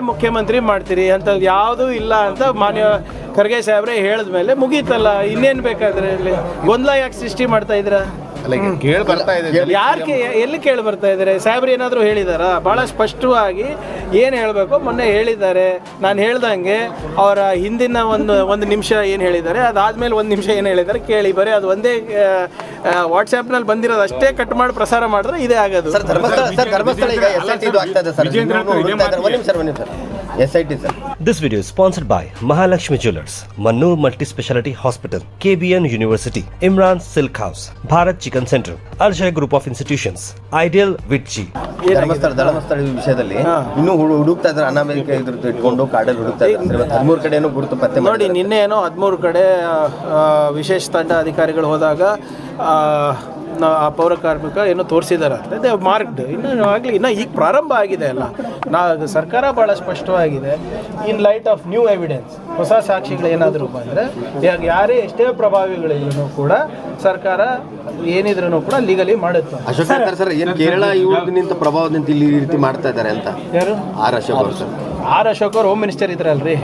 ಮುಖ್ಯಮಂತ್ರಿ ಮಾಡ್ತೀರಿ ಅಂತದ್ದು ಯಾವುದೂ ಇಲ್ಲ ಅಂತ ಮಾನ್ಯ ಖರ್ಗೆ ಸಾಹೇಬ್ರೆ ಹೇಳಿದ್ಮೇಲೆ ಮುಗೀತಲ್ಲ, ಇನ್ನೇನು ಬೇಕಾದ್ರೆ ಇಲ್ಲಿ ಗೊಂದಲ ಯಾಕೆ ಸೃಷ್ಟಿ ಮಾಡ್ತಾ ಇದ್ದೀರಾ? ಕೇಳಿ ಬರ್ತಾ ಇದೆ. ಯಾರಿಗೆ ಎಲ್ಲಿ ಕೇಳಿ ಬರ್ತಾ ಇದ್ದಾರೆ? ಸಾಹೇಬ್ರು ಏನಾದರೂ ಹೇಳಿದಾರಾ? ಭಾಳ ಸ್ಪಷ್ಟವಾಗಿ ಏನು ಹೇಳಬೇಕು ಮೊನ್ನೆ ಹೇಳಿದ್ದಾರೆ. ನಾನು ಹೇಳ್ದಂಗೆ ಅವರ ಹಿಂದಿನ ಒಂದು ನಿಮಿಷ ಏನು ಹೇಳಿದ್ದಾರೆ, ಅದಾದಮೇಲೆ ಒಂದು ನಿಮಿಷ ಏನು ಹೇಳಿದ್ದಾರೆ ಕೇಳಿ ಬರೀ ಅದು ಒಂದೇ ವಾಟ್ಸ್ಆ್ಯಪ್ನಲ್ಲಿ ಬಂದಿರೋದು ಅಷ್ಟೇ ಕಟ್ ಮಾಡಿ ಪ್ರಸಾರ ಮಾಡಿದ್ರೆ ಇದೇ ಆಗೋದು. This video is sponsored by Mahalakshmi Jewelers, Mannur Multi-Speciality Hospital, KBN University, Imran Silk House, Bharat Chicken Center, Arjay Group of Institutions, Ideal Vitchi. Dharmasthala ವಿಷಯದಲ್ಲಿ ಇನ್ನೂ ಹುಡುಕ್ತಾ ಇದ್ದಾರೆ. ಅನಾಮಿಕ ಇಟ್ಕೊಂಡು ಕಾಡಲ್ಲಿ ಹುಡುಕ್ತಾ ಇದ್ದಾರೆ. 13 ಕಡೆ ಗುರುತು ಪತ್ತೆ ನೋಡಿ. ನಿನ್ನೆ ಏನೋ 13 ಕಡೆ ವಿಶೇಷ ತಂಡ ಅಧಿಕಾರಿಗಳು ಹೋದಾಗ ಆ ಪೌರ ಕಾರ್ಮಿಕ ಏನೋ ತೋರಿಸಿದ್ದಾರೆ ಅಂತ ದೇ ಮಾರ್ಕ್ಡ್. ಇನ್ನೂ ಈಗ ಪ್ರಾರಂಭ ಆಗಿದೆ ಅಲ್ಲ. ಸರ್ಕಾರ ಭಾಳ ಸ್ಪಷ್ಟವಾಗಿದೆ. ಇನ್ ಲೈಟ್ ಆಫ್ ನ್ಯೂ ಎವಿಡೆನ್ಸ್, ಹೊಸ ಸಾಕ್ಷಿಗಳು ಏನಾದರೂ ಬಂದರೆ ಯಾರೇ ಎಷ್ಟೇ ಪ್ರಭಾವಿಗಳಿಗೂ ಕೂಡ ಸರ್ಕಾರ ಏನಿದ್ರೂ ಕೂಡ ಲೀಗಲಿ ಮಾಡುತ್ತೆ. ಅಶೋಕ್ ಸರ್ ಏನು ಕೇರಳ ಇವ್ರದಿಂದ ಪ್ರಭಾವದಿಂದ ಇಲ್ಲಿ ಈ ರೀತಿ ಮಾಡ್ತಾ ಇದ್ದಾರೆ ಅಂತ ಯಾರು? ಆರ್ ಅಶೋಕ್ ಅವ್ರು ಹೋಮ್ ಮಿನಿಸ್ಟರ್ ಇದ್ರಲ್ರಿ.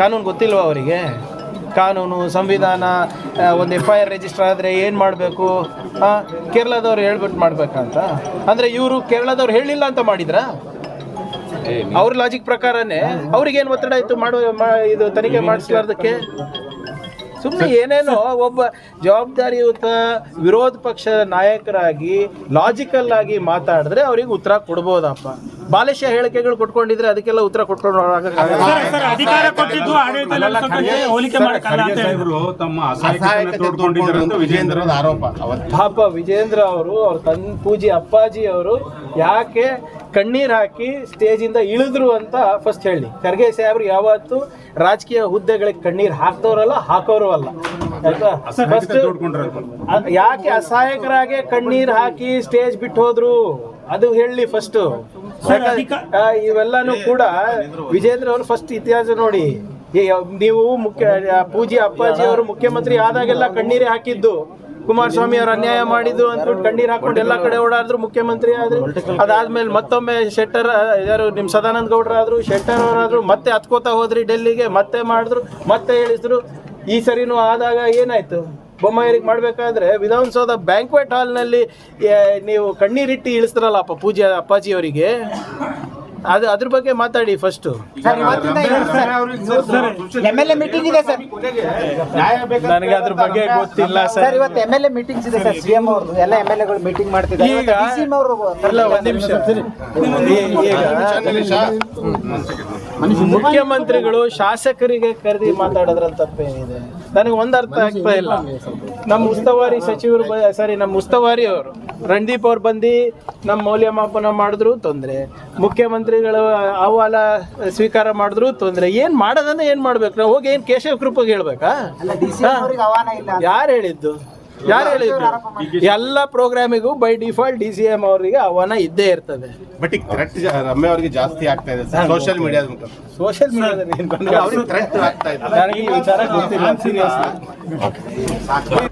ಕಾನೂನು ಗೊತ್ತಿಲ್ವಾ ಅವರಿಗೆ? ಕಾನೂನು, ಸಂವಿಧಾನ, ಒಂದು FIR ರಿಜಿಸ್ಟರ್ ಆದರೆ ಏನು ಮಾಡಬೇಕು? ಕೇರಳದವ್ರು ಹೇಳ್ಬಿಟ್ಟು ಮಾಡ್ಬೇಕಂತ ಅಂದರೆ ಇವರು ಕೇರಳದವ್ರು ಹೇಳಿಲ್ಲ ಅಂತ ಮಾಡಿದ್ರಾ? ಅವ್ರ ಲಾಜಿಕ್ ಪ್ರಕಾರನೇ ಅವ್ರಿಗೇನು ಒತ್ತಡ ಇತ್ತು ಇದು ತನಿಖೆ ಮಾಡಿಸ್ಲಾರ್ದಕ್ಕೆ? ಸುಮ್ಮನೆ ಏನೇನೋ ಒಬ್ಬ ಜವಾಬ್ದಾರಿಯುತ ವಿರೋಧ ಪಕ್ಷದ ನಾಯಕರಾಗಿ ಲಾಜಿಕಲ್ ಆಗಿ ಮಾತಾಡಿದ್ರೆ ಅವ್ರಿಗೆ ಉತ್ತರ ಕೊಡ್ಬೋದಪ್ಪ. ಬಾಲಿಶ ಹೇಳಿಕೆಗಳು ಕೊಟ್ಕೊಂಡಿದ್ರೆ ಅದಕ್ಕೆಲ್ಲ ಉತ್ತರ ಕೊಟ್ಕೊಂಡು ಪಾಪ ವಿಜೇಂದ್ರ ಅವರು ಅವ್ರ ಪೂಜೆ ಅಪ್ಪಾಜಿ ಅವರು ಯಾಕೆ ಕಣ್ಣೀರ್ ಹಾಕಿ ಸ್ಟೇಜಿಂದ ಇಳಿದ್ರು ಅಂತ ಫಸ್ಟ್ ಹೇಳಿ. ಖರ್ಗೆ ಸಾಹೇಬ್ರು ಯಾವತ್ತು ರಾಜಕೀಯ ಹುದ್ದೆಗಳಿಗೆ ಕಣ್ಣೀರ್ ಹಾಕ್ದವ್ರಲ್ಲ, ಹಾಕೋರು ಅಲ್ಲ. ಆಯ್ತಾ? ಫಸ್ಟ್ ಯಾಕೆ ಅಸಹಾಯಕರಾಗೆ ಕಣ್ಣೀರ್ ಹಾಕಿ ಸ್ಟೇಜ್ ಬಿಟ್ಟು ಹೋದ್ರು ಅದು ಹೇಳಿ ಫಸ್ಟ್. ಇವೆಲ್ಲಾನು ಕೂಡ ವಿಜೇಂದ್ರ ಅವರು ಫಸ್ಟ್ ಇತಿಹಾಸ ನೋಡಿ. ನೀವು ಪೂಜೆ ಅಪ್ಪಾಜಿ ಅವರು ಮುಖ್ಯಮಂತ್ರಿ ಆದಾಗೆಲ್ಲ ಕಣ್ಣೀರೇ ಹಾಕಿದ್ದು. ಕುಮಾರಸ್ವಾಮಿ ಅವರು ಅನ್ಯಾಯ ಮಾಡಿದ್ರು ಅಂತ ಕಣ್ಣೀರ್ ಹಾಕೊಂಡು ಎಲ್ಲ ಕಡೆ ಓಡಾಡಿದ್ರು, ಮುಖ್ಯಮಂತ್ರಿ ಆದ್ರು. ಅದಾದ್ಮೇಲೆ ಮತ್ತೊಮ್ಮೆ ಶೆಟ್ಟರ್ ಯಾರು ನಿಮ್ಮ ಸದಾನಂದ ಗೌಡ್ರಾದ್ರು, ಶೆಟ್ಟರ್ ಅವರಾದ್ರು, ಮತ್ತೆ ಹತ್ಕೋತಾ ಹೋದ್ರಿ ಡೆಲ್ಲಿಗೆ, ಮತ್ತೆ ಮಾಡಿದ್ರು, ಮತ್ತೆ ಹೇಳಿದ್ರು. ಈ ಸರಿನೂ ಆದಾಗ ಏನಾಯ್ತು? ಬೊಮ್ಮಾಯಿರಿಗೆ ಮಾಡಬೇಕಾದ್ರೆ ವಿಧಾನಸೌಧ ಬ್ಯಾಂಕ್ವೆಟ್ ಹಾಲ್ನಲ್ಲಿ ನೀವು ಕಣ್ಣೀರಿಟ್ಟು ಇಳಿಸ್ತಾರಲ್ಲಪ್ಪ ಪೂಜೆ ಅಪ್ಪಾಜಿಯವರಿಗೆ. ಅದ್ರ ಬಗ್ಗೆ ಮಾತಾಡಿ ಫಸ್ಟ್. ನನಗೆ ಅದ್ರ ಬಗ್ಗೆ ಗೊತ್ತಿಲ್ಲ ಸರ್. ಇವತ್ತು MLA ಮೀಟಿಂಗ್ಸ್ ಇದೆ ಸರ್. CM ಅವ್ರದ್ದು ಎಲ್ಲ MLAಗಳು ಮೀಟಿಂಗ್ ಮಾಡ್ತಿದ್ದಾರೆ. ಒಂದ್ ನಿಮಿಷ. ಮುಖ್ಯಮಂತ್ರಿಗಳು ಶಾಸಕರಿಗೆ ಕರೆದಿ ಮಾತಾಡೋದ್ರಲ್ಲಿ ತಪ್ಪೇನಿದೆ? ನನಗೆ ಒಂದು ಅರ್ಥ ಆಗ್ತಾ ಇಲ್ಲ. ನಮ್ಮ ಉಸ್ತುವಾರಿ ಸಚಿವರು ನಮ್ಮ ಉಸ್ತುವಾರಿ ಅವರು ರಣದೀಪ್ ಅವ್ರು ಬಂದು ನಮ್ಮ ಮೌಲ್ಯಮಾಪನ ಮಾಡಿದ್ರು ತೊಂದರೆ, ಮುಖ್ಯಮಂತ್ರಿಗಳು ಅಹವಾಲ ಸ್ವೀಕಾರ ಮಾಡಿದ್ರು ತೊಂದರೆ. ಏನು ಮಾಡೋದನ್ನ ಏನು ಮಾಡ್ಬೇಕು? ನಾವು ಹೋಗಿ ಏನು ಕೇಶವ ಕೃಪಗೆ ಹೇಳ್ಬೇಕಾ? ಯಾರು ಹೇಳಿದ್ದು? ಎಲ್ಲ ಪ್ರೋಗ್ರಾಮಿಗೂ ಬೈ ಡಿಫಾಲ್ಟ್ DCM ಅವರಿಗೆ ಆಹ್ವಾನ ಇದ್ದೇ ಇರ್ತದೆ. ಬಟ್ ಈಗ ಥ್ರೆಟ್ ರಮ್ಯ ಅವರಿಗೆ ಜಾಸ್ತಿ ಆಗ್ತಾ ಇದೆ social ಮೀಡಿಯಾದ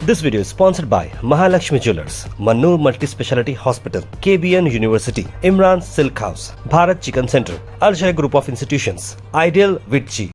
This video is sponsored by Mahalakshmi Jewelers, Mannur Multi-Speciality Hospital, KBN University, Imran Silk House, Bharat Chicken Center, Arjay Group of Institutions, Ideal Vitchi.